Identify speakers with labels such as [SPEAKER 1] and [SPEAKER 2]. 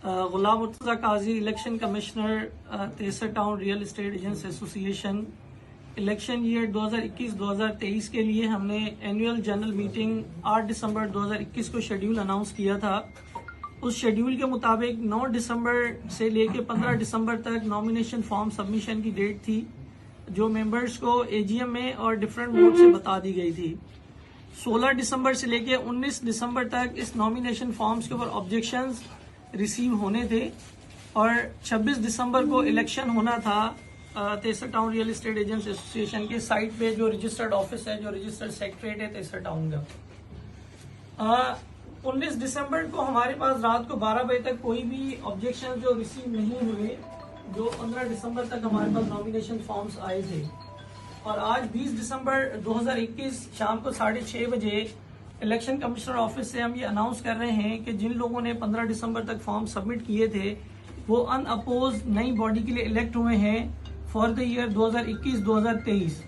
[SPEAKER 1] गुलाम मुर्तज़ा काजी, election commissioner, तेसर town real estate agents association. Election year 2021-2023 के लिए हमने एनुअल जनरल मीटिंग 8 दिसंबर 2021 को शेड्यूल अनाउंस किया था। उस शेड्यूल के मुताबिक 9 दिसंबर से लेकर 15 दिसंबर तक नॉमिनेशन फॉर्म सबमिशन की डेट थी, जो मेंबर्स को एजीएम में और डिफरेंट मोड से बता दी गई थी। 16 दिसंबर से लेकर 19 दिसंबर तक इस नॉमिनेशन फॉर्म्स के ऊपर ऑब्जेक्शंस रिसीव होने थे और 26 दिसंबर को इलेक्शन होना था तेसर town real estate agents association के साइट पे, जो रजिस्टर्ड ऑफिस है, जो रजिस्टर्ड सेक्रेटरीट है तेसर टाउन का। 19 दिसंबर को हमारे पास रात को 12 बजे तक कोई भी ऑब्जेक्शन जो रिसीव नहीं हुए, जो 15 दिसंबर तक हमारे पास नॉमिनेशन फॉर्म्स आए थे। और आज 20 दिसंबर 2021 शाम को 6:30 बजे इलेक्शन कमिश्नर ऑफिस से हम ये अनाउंस कर रहे हैं कि जिन लोगों ने 15 दिसंबर तक फॉर्म सबमिट किए थे वो अनअपोज नई बॉडी के लिए इलेक्ट हुए हैं फॉर द ईयर 2021-2023।